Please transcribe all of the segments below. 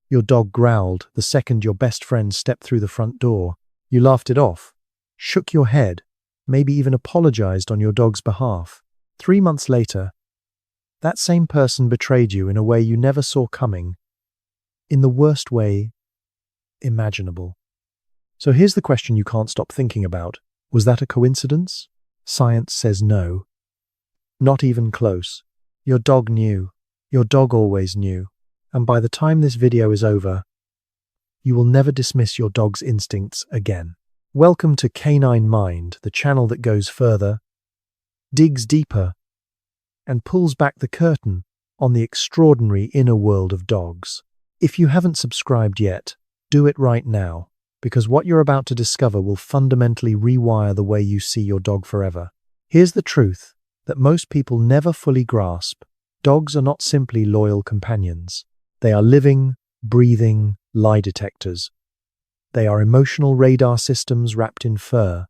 Your dog growled the second your best friend stepped through the front door. You laughed it off, shook your head, maybe even apologized on your dog's behalf. 3 months later, that same person betrayed you in a way you never saw coming, in the worst way imaginable. So here's the question you can't stop thinking about. Was that a coincidence? Science says no. Not even close. Your dog knew. Your dog always knew. And by the time this video is over, you will never dismiss your dog's instincts again. Welcome to Canine Mind, the channel that goes further, digs deeper, and pulls back the curtain on the extraordinary inner world of dogs. If you haven't subscribed yet, do it right now, because what you're about to discover will fundamentally rewire the way you see your dog forever. Here's the truth that most people never fully grasp. Dogs are not simply loyal companions. They are living, breathing lie detectors. They are emotional radar systems wrapped in fur.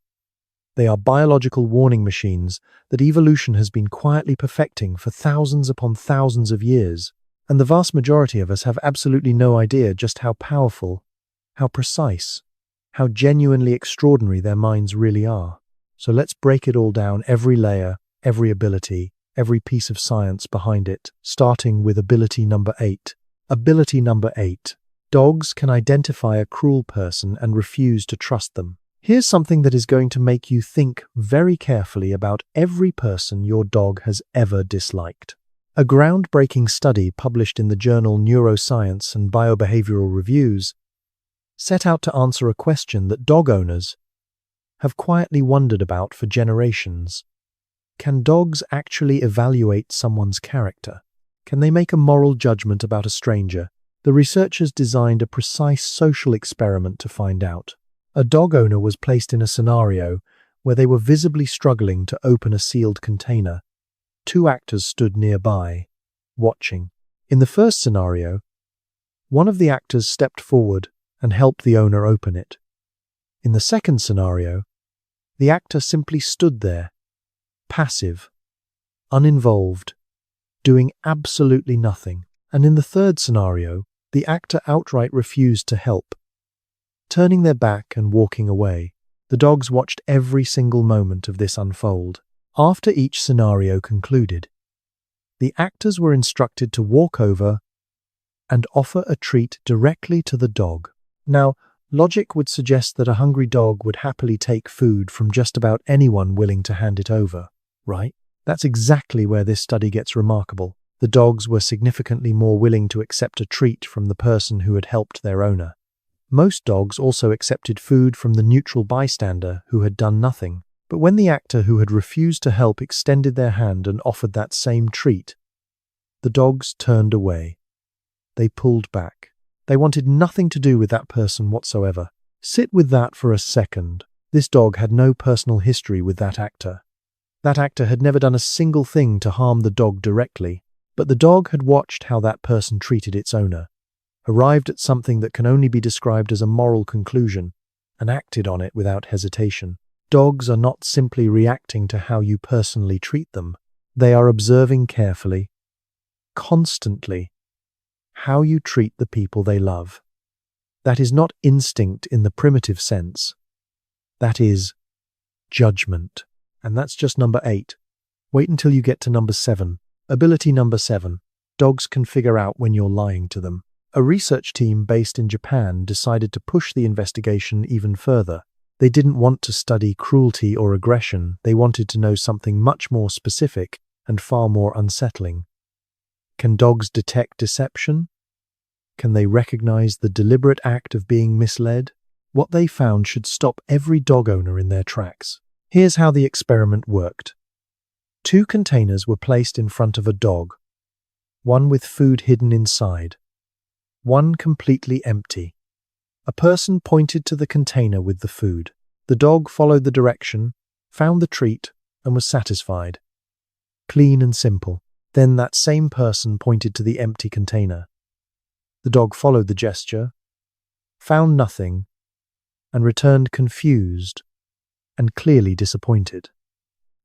They are biological warning machines that evolution has been quietly perfecting for thousands upon thousands of years. And the vast majority of us have absolutely no idea just how powerful, how precise, how genuinely extraordinary their minds really are. So let's break it all down, every layer, every ability, every piece of science behind it, starting with ability number 8. Ability number 8. Dogs can identify a cruel person and refuse to trust them. Here's something that is going to make you think very carefully about every person your dog has ever disliked. A groundbreaking study published in the journal Neuroscience and Biobehavioral Reviews set out to answer a question that dog owners have quietly wondered about for generations. Can dogs actually evaluate someone's character? Can they make a moral judgment about a stranger? The researchers designed a precise social experiment to find out. A dog owner was placed in a scenario where they were visibly struggling to open a sealed container. 2 actors stood nearby, watching. In the first scenario, one of the actors stepped forward and helped the owner open it. In the second scenario, the actor simply stood there, passive, uninvolved, doing absolutely nothing. And in the third scenario, the actor outright refused to help, turning their back and walking away. The dogs watched every single moment of this unfold. After each scenario concluded, the actors were instructed to walk over and offer a treat directly to the dog. Now, logic would suggest that a hungry dog would happily take food from just about anyone willing to hand it over, right? That's exactly where this study gets remarkable. The dogs were significantly more willing to accept a treat from the person who had helped their owner. Most dogs also accepted food from the neutral bystander who had done nothing. But when the actor who had refused to help extended their hand and offered that same treat, the dogs turned away. They pulled back. They wanted nothing to do with that person whatsoever. Sit with that for a second. This dog had no personal history with that actor. That actor had never done a single thing to harm the dog directly, but the dog had watched how that person treated its owner, arrived at something that can only be described as a moral conclusion, and acted on it without hesitation. Dogs are not simply reacting to how you personally treat them. They are observing carefully, constantly, how you treat the people they love. That is not instinct in the primitive sense. That is judgment. And that's just number 8. Wait until you get to number 7. Ability number 7. Dogs can figure out when you're lying to them. A research team based in Japan decided to push the investigation even further. They didn't want to study cruelty or aggression. They wanted to know something much more specific and far more unsettling. Can dogs detect deception? Can they recognize the deliberate act of being misled? What they found should stop every dog owner in their tracks. Here's how the experiment worked. 2 containers were placed in front of a dog, one with food hidden inside, one completely empty. A person pointed to the container with the food. The dog followed the direction, found the treat, and was satisfied. Clean and simple. Then that same person pointed to the empty container. The dog followed the gesture, found nothing, and returned confused and clearly disappointed.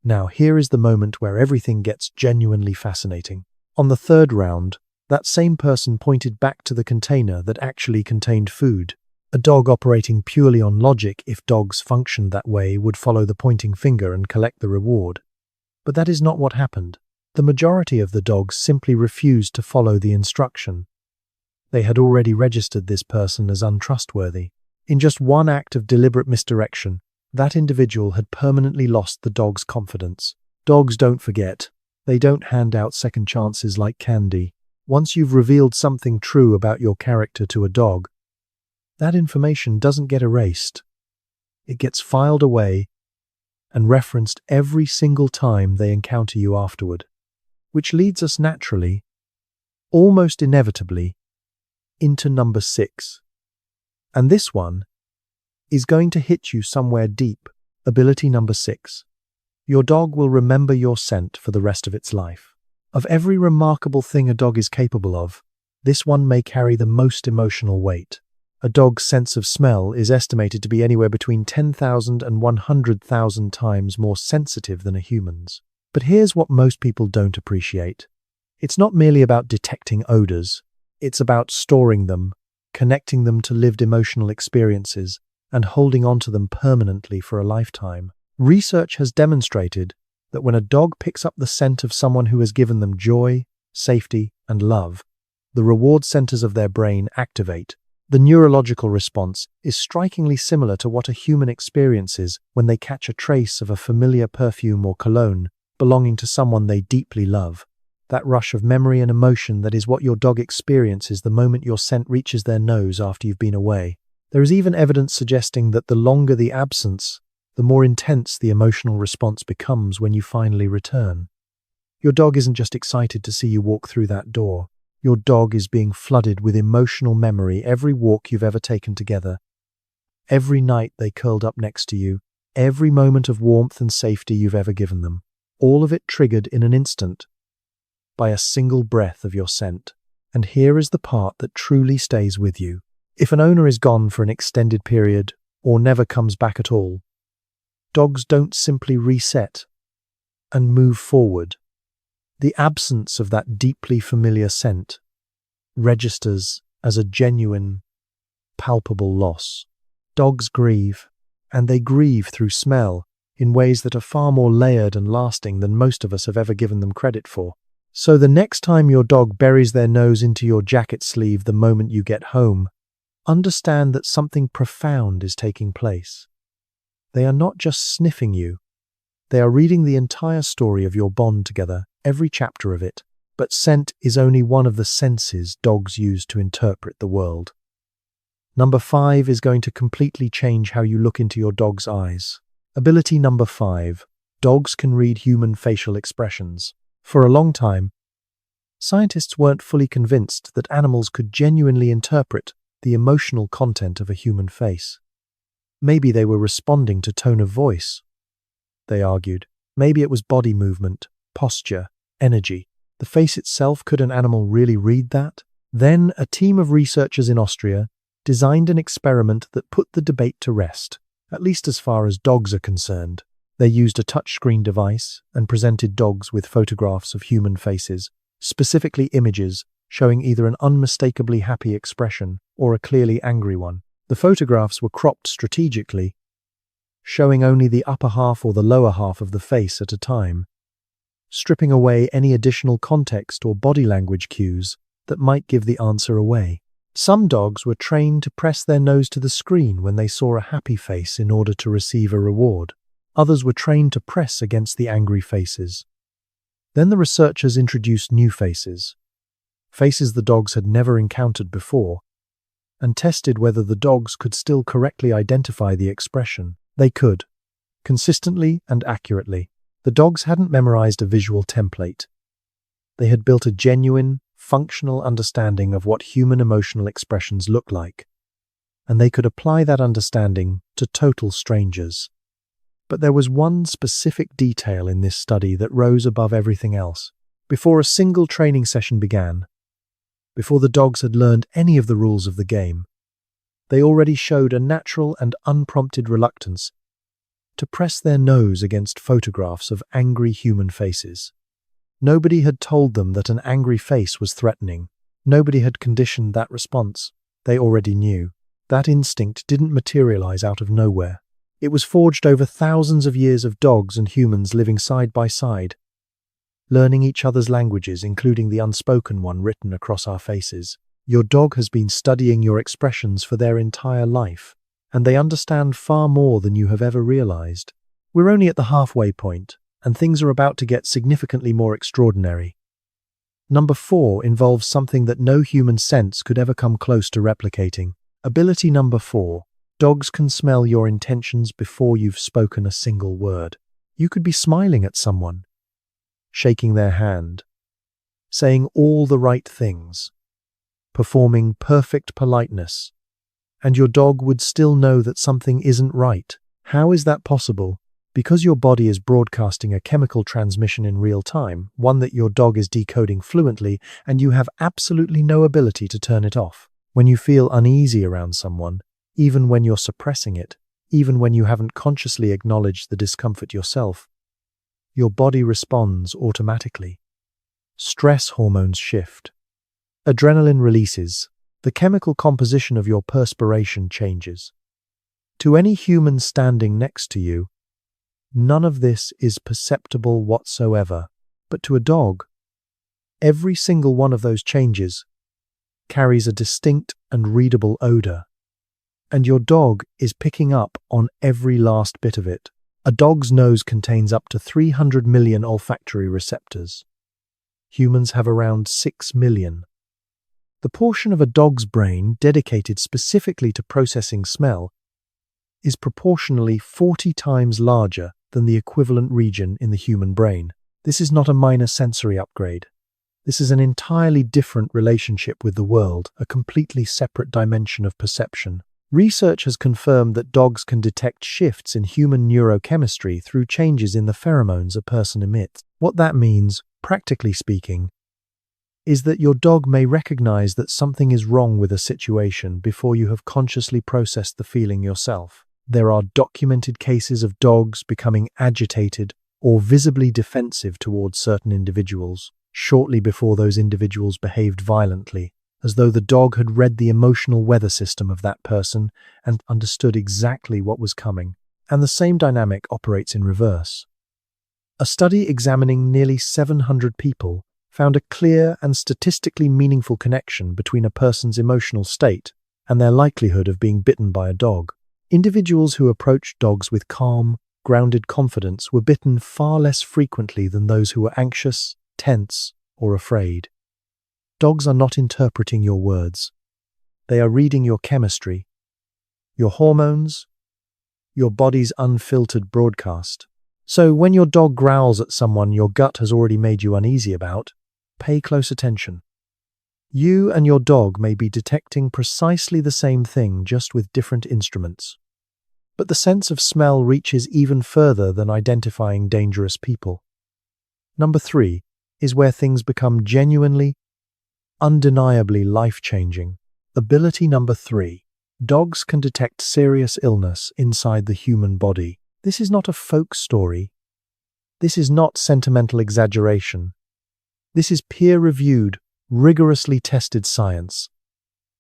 Now here is the moment where everything gets genuinely fascinating. On the third round, That same person pointed back to the container that actually contained food. A dog operating purely on logic, if dogs functioned that way, would follow the pointing finger and collect the reward. But that is not what happened. The majority of the dogs simply refused to follow the instruction. They had already registered this person as untrustworthy. In just one act of deliberate misdirection, that individual had permanently lost the dog's confidence. Dogs don't forget. They don't hand out second chances like candy. Once you've revealed something true about your character to a dog, that information doesn't get erased. It gets filed away and referenced every single time they encounter you afterward. Which leads us naturally, almost inevitably, into number 6. And this one is going to hit you somewhere deep. Ability number 6. Your dog will remember your scent for the rest of its life. Of every remarkable thing a dog is capable of, this one may carry the most emotional weight. A dog's sense of smell is estimated to be anywhere between 10,000 and 100,000 times more sensitive than a human's. But here's what most people don't appreciate. It's not merely about detecting odors. It's about storing them, connecting them to lived emotional experiences, and holding on to them permanently for a lifetime. Research has demonstrated that when a dog picks up the scent of someone who has given them joy, safety, and love, the reward centers of their brain activate. The neurological response is strikingly similar to what a human experiences when they catch a trace of a familiar perfume or cologne belonging to someone they deeply love. That rush of memory and emotion that is what your dog experiences the moment your scent reaches their nose after you've been away. There is even evidence suggesting that the longer the absence, the more intense the emotional response becomes when you finally return. Your dog isn't just excited to see you walk through that door. Your dog is being flooded with emotional memory every walk you've ever taken together, every night they curled up next to you, every moment of warmth and safety you've ever given them. All of it triggered in an instant by a single breath of your scent. And here is the part that truly stays with you. If an owner is gone for an extended period or never comes back at all, dogs don't simply reset and move forward. The absence of that deeply familiar scent registers as a genuine, palpable loss. Dogs grieve, and they grieve through smell in ways that are far more layered and lasting than most of us have ever given them credit for. So the next time your dog buries their nose into your jacket sleeve the moment you get home, understand that something profound is taking place. They are not just sniffing you. They are reading the entire story of your bond together, every chapter of it. But scent is only one of the senses dogs use to interpret the world. Number 5 is going to completely change how you look into your dog's eyes. Ability number 5. Dogs can read human facial expressions. For a long time, scientists weren't fully convinced that animals could genuinely interpret the emotional content of a human face. Maybe they were responding to tone of voice, they argued. Maybe it was body movement, posture, energy. The face itself, could an animal really read that? Then a team of researchers in Austria designed an experiment that put the debate to rest, at least as far as dogs are concerned. They used a touchscreen device and presented dogs with photographs of human faces, specifically images showing either an unmistakably happy expression or a clearly angry one. The photographs were cropped strategically, showing only the upper half or the lower half of the face at a time, stripping away any additional context or body language cues that might give the answer away. Some dogs were trained to press their nose to the screen when they saw a happy face in order to receive a reward. Others were trained to press against the angry faces. Then the researchers introduced new faces, faces the dogs had never encountered before, and tested whether the dogs could still correctly identify the expression. They could, consistently and accurately. The dogs hadn't memorized a visual template. They had built a genuine, functional understanding of what human emotional expressions look like, and they could apply that understanding to total strangers. But there was one specific detail in this study that rose above everything else. Before a single training session began, before the dogs had learned any of the rules of the game, they already showed a natural and unprompted reluctance to press their nose against photographs of angry human faces. Nobody had told them that an angry face was threatening. Nobody had conditioned that response. They already knew. That instinct didn't materialize out of nowhere. It was forged over thousands of years of dogs and humans living side by side, learning each other's languages, including the unspoken one written across our faces. Your dog has been studying your expressions for their entire life, and they understand far more than you have ever realized. We're only at the halfway point, and things are about to get significantly more extraordinary. Number 4 involves something that no human sense could ever come close to replicating. Ability number 4. Dogs can smell your intentions before you've spoken a single word. You could be smiling at someone, shaking their hand, saying all the right things, performing perfect politeness, and your dog would still know that something isn't right. How is that possible? Because your body is broadcasting a chemical transmission in real time, one that your dog is decoding fluently, and you have absolutely no ability to turn it off. When you feel uneasy around someone, even when you're suppressing it, even when you haven't consciously acknowledged the discomfort yourself, your body responds automatically. Stress hormones shift. Adrenaline releases. The chemical composition of your perspiration changes. To any human standing next to you, none of this is perceptible whatsoever. But to a dog, every single one of those changes carries a distinct and readable odor. And your dog is picking up on every last bit of it. A dog's nose contains up to 300 million olfactory receptors. Humans have around 6 million. The portion of a dog's brain dedicated specifically to processing smell is proportionally 40 times larger than the equivalent region in the human brain. This is not a minor sensory upgrade. This is an entirely different relationship with the world, a completely separate dimension of perception. Research has confirmed that dogs can detect shifts in human neurochemistry through changes in the pheromones a person emits. What that means, practically speaking, is that your dog may recognize that something is wrong with a situation before you have consciously processed the feeling yourself. There are documented cases of dogs becoming agitated or visibly defensive towards certain individuals shortly before those individuals behaved violently, as though the dog had read the emotional weather system of that person and understood exactly what was coming. And the same dynamic operates in reverse. A study examining nearly 700 people found a clear and statistically meaningful connection between a person's emotional state and their likelihood of being bitten by a dog. Individuals who approached dogs with calm, grounded confidence were bitten far less frequently than those who were anxious, tense, or afraid. Dogs are not interpreting your words. They are reading your chemistry, your hormones, your body's unfiltered broadcast. So when your dog growls at someone your gut has already made you uneasy about, pay close attention. You and your dog may be detecting precisely the same thing, just with different instruments. But the sense of smell reaches even further than identifying dangerous people. Number 3 is where things become genuinely, undeniably life-changing. Ability number 3. Dogs can detect serious illness inside the human body. This is not a folk story. This is not sentimental exaggeration. This is peer-reviewed, rigorously tested science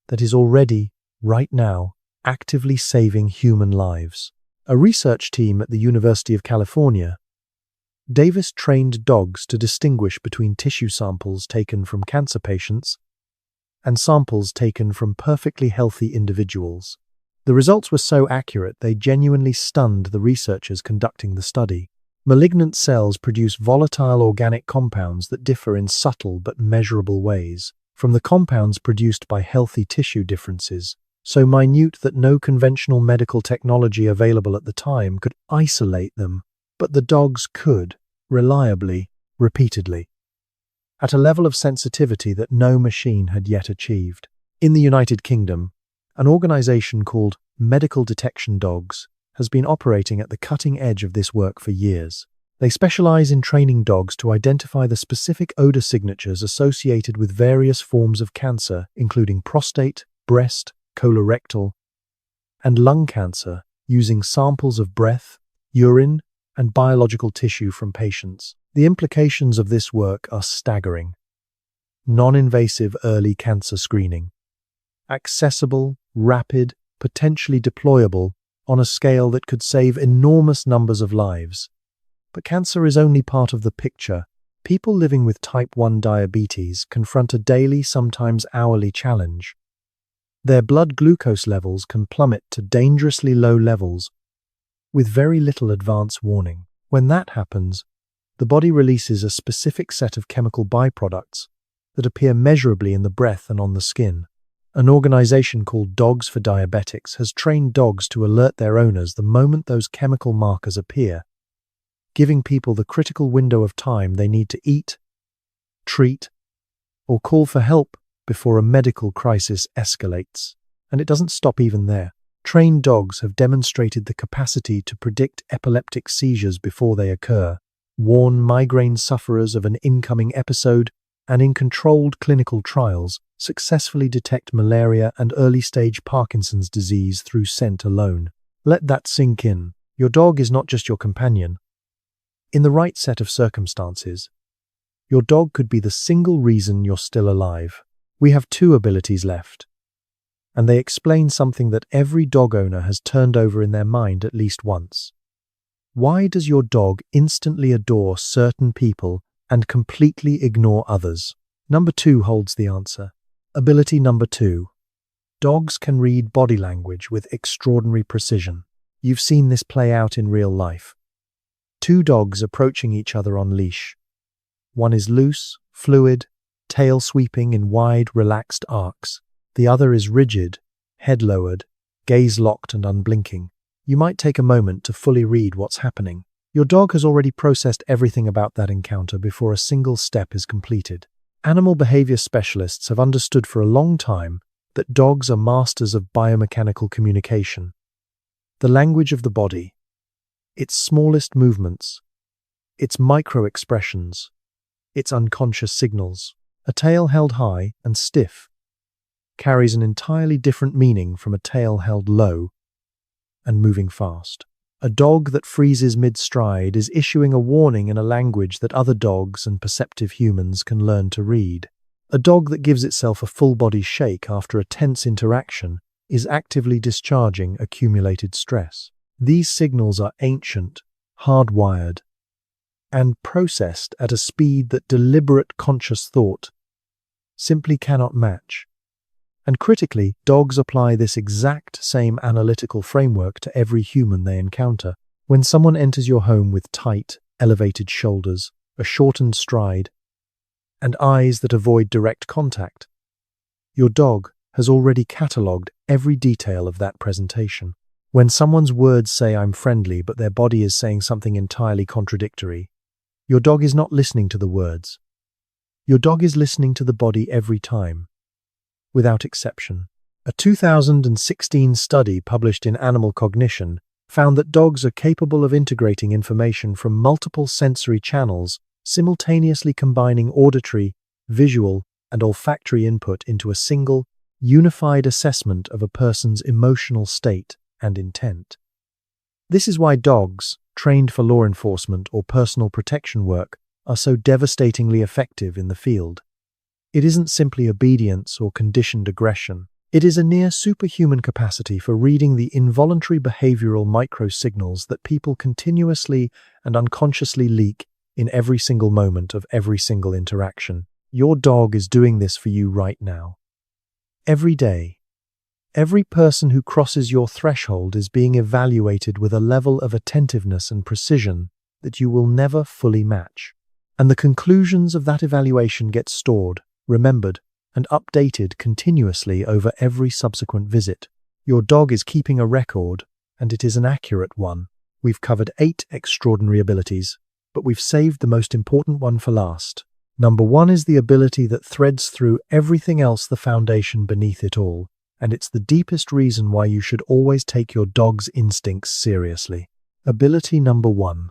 that is already, right now, actively saving human lives. A research team at the University of California, Davis trained dogs to distinguish between tissue samples taken from cancer patients and samples taken from perfectly healthy individuals. The results were so accurate they genuinely stunned the researchers conducting the study. Malignant cells produce volatile organic compounds that differ in subtle but measurable ways from the compounds produced by healthy tissue, differences so minute that no conventional medical technology available at the time could isolate them, but the dogs could, reliably, repeatedly, at a level of sensitivity that no machine had yet achieved. In the United Kingdom, an organization called Medical Detection Dogs has been operating at the cutting edge of this work for years. They specialize in training dogs to identify the specific odor signatures associated with various forms of cancer, including prostate, breast, colorectal, and lung cancer, using samples of breath, urine, and biological tissue from patients. The implications of this work are staggering. non-invasive early cancer screening. Accessible, rapid, potentially deployable, on a scale that could save enormous numbers of lives. But cancer is only part of the picture. People living with type 1 diabetes confront a daily, sometimes hourly challenge. Their blood glucose levels can plummet to dangerously low levels with very little advance warning. When that happens, the body releases a specific set of chemical byproducts that appear measurably in the breath and on the skin. An organization called Dogs for Diabetics has trained dogs to alert their owners the moment those chemical markers appear, giving people the critical window of time they need to eat, treat, or call for help before a medical crisis escalates. And it doesn't stop even there. Trained dogs have demonstrated the capacity to predict epileptic seizures before they occur, warn migraine sufferers of an incoming episode, and in controlled clinical trials, successfully detect malaria and early-stage Parkinson's disease through scent alone. Let that sink in. Your dog is not just your companion. In the right set of circumstances, your dog could be the single reason you're still alive. We have two abilities left, and they explain something that every dog owner has turned over in their mind at least once. Why does your dog instantly adore certain people and completely ignore others? Number 2 holds the answer. Ability number 2. Dogs can read body language with extraordinary precision. You've seen this play out in real life. Two dogs approaching each other on leash. One is loose, fluid, tail sweeping in wide, relaxed arcs. The other is rigid, head lowered, gaze locked and unblinking. You might take a moment to fully read what's happening. Your dog has already processed everything about that encounter before a single step is completed. Animal behavior specialists have understood for a long time that dogs are masters of biomechanical communication. The language of the body, its smallest movements, its micro-expressions, its unconscious signals. A tail held high and stiff carries an entirely different meaning from a tail held low and moving fast. A dog that freezes mid-stride is issuing a warning in a language that other dogs and perceptive humans can learn to read. A dog that gives itself a full-body shake after a tense interaction is actively discharging accumulated stress. These signals are ancient, hardwired, and processed at a speed that deliberate conscious thought simply cannot match. And critically, dogs apply this exact same analytical framework to every human they encounter. When someone enters your home with tight, elevated shoulders, a shortened stride, and eyes that avoid direct contact, your dog has already catalogued every detail of that presentation. When someone's words say "I'm friendly," but their body is saying something entirely contradictory, your dog is not listening to the words. Your dog is listening to the body every time, without exception. A 2016 study published in Animal Cognition found that dogs are capable of integrating information from multiple sensory channels, simultaneously combining auditory, visual, and olfactory input into a single, unified assessment of a person's emotional state and intent. This is why dogs, trained for law enforcement or personal protection work, are so devastatingly effective in the field. It isn't simply obedience or conditioned aggression. It is a near superhuman capacity for reading the involuntary behavioral micro-signals that people continuously and unconsciously leak in every single moment of every single interaction. Your dog is doing this for you right now. Every day. Every person who crosses your threshold is being evaluated with a level of attentiveness and precision that you will never fully match. And the conclusions of that evaluation get stored, remembered, and updated continuously over every subsequent visit. Your dog is keeping a record, and it is an accurate one. We've covered 8 extraordinary abilities, but we've saved the most important one for last. Number 1 is the ability that threads through everything else, the foundation beneath it all, and it's the deepest reason why you should always take your dog's instincts seriously. Ability number 1.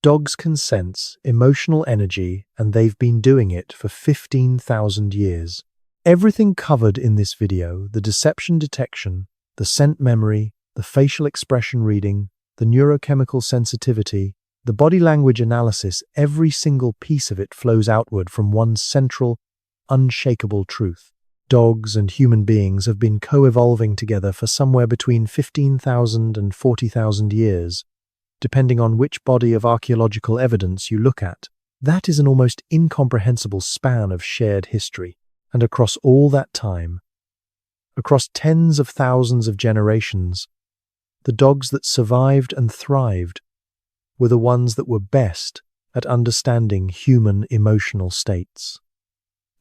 Dogs can sense emotional energy, and they've been doing it for 15,000 years. Everything covered in this video, the deception detection, the scent memory, the facial expression reading, the neurochemical sensitivity, the body language analysis, every single piece of it flows outward from one central, unshakable truth. Dogs and human beings have been co-evolving together for somewhere between 15,000 and 40,000 years, depending on which body of archaeological evidence you look at. That is an almost incomprehensible span of shared history. And across all that time, across tens of thousands of generations, the dogs that survived and thrived were the ones that were best at understanding human emotional states.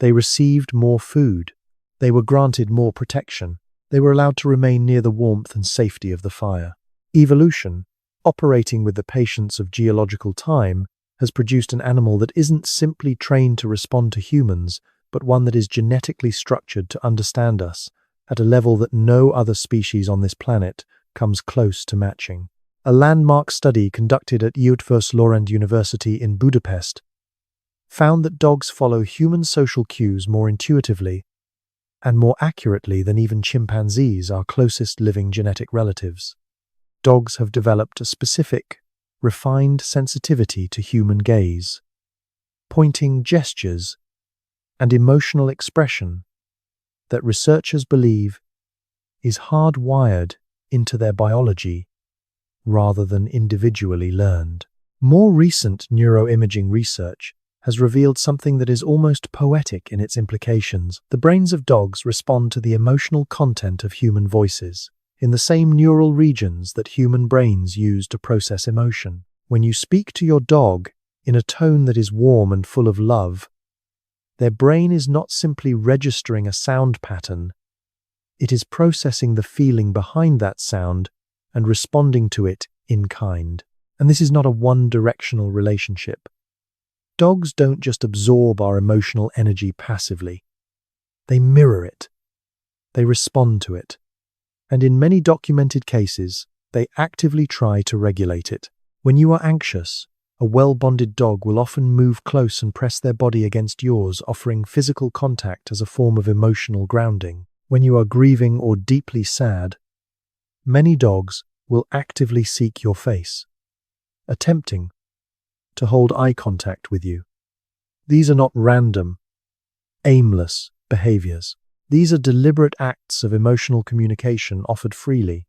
They received more food. They were granted more protection. They were allowed to remain near the warmth and safety of the fire. Evolution, operating with the patience of geological time, has produced an animal that isn't simply trained to respond to humans, but one that is genetically structured to understand us at a level that no other species on this planet comes close to matching. A landmark study conducted at Eötvös University in Budapest found that dogs follow human social cues more intuitively and more accurately than even chimpanzees, our closest living genetic relatives. Dogs have developed a specific, refined sensitivity to human gaze, pointing gestures, and emotional expression that researchers believe is hardwired into their biology rather than individually learned. More recent neuroimaging research has revealed something that is almost poetic in its implications. The brains of dogs respond to the emotional content of human voices in the same neural regions that human brains use to process emotion. When you speak to your dog in a tone that is warm and full of love, their brain is not simply registering a sound pattern, it is processing the feeling behind that sound and responding to it in kind. And this is not a one-directional relationship. Dogs don't just absorb our emotional energy passively. They mirror it. They respond to it. And in many documented cases, they actively try to regulate it. When you are anxious, a well-bonded dog will often move close and press their body against yours, offering physical contact as a form of emotional grounding. When you are grieving or deeply sad, many dogs will actively seek your face, attempting to hold eye contact with you. These are not random, aimless behaviors. These are deliberate acts of emotional communication offered freely,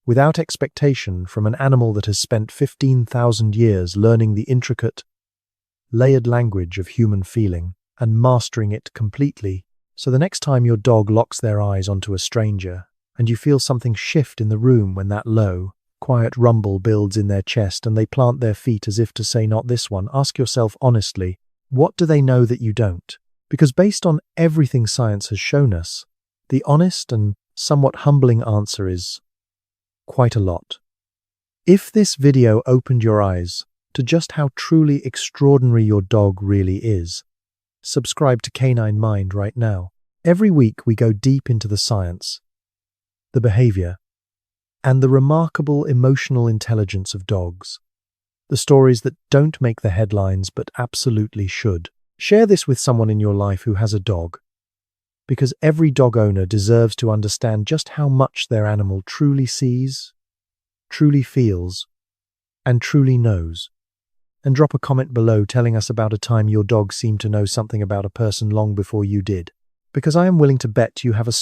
without expectation, from an animal that has spent 15,000 years learning the intricate, layered language of human feeling and mastering it completely. So the next time your dog locks their eyes onto a stranger and you feel something shift in the room when that low, quiet rumble builds in their chest and they plant their feet as if to say, "Not this one," ask yourself honestly, what do they know that you don't? Because based on everything science has shown us, the honest and somewhat humbling answer is quite a lot. If this video opened your eyes to just how truly extraordinary your dog really is, subscribe to Canine Mind right now. Every week we go deep into the science, the behavior, and the remarkable emotional intelligence of dogs. The stories that don't make the headlines but absolutely should. Share this with someone in your life who has a dog, because every dog owner deserves to understand just how much their animal truly sees, truly feels, and truly knows. And drop a comment below telling us about a time your dog seemed to know something about a person long before you did, because I am willing to bet you have a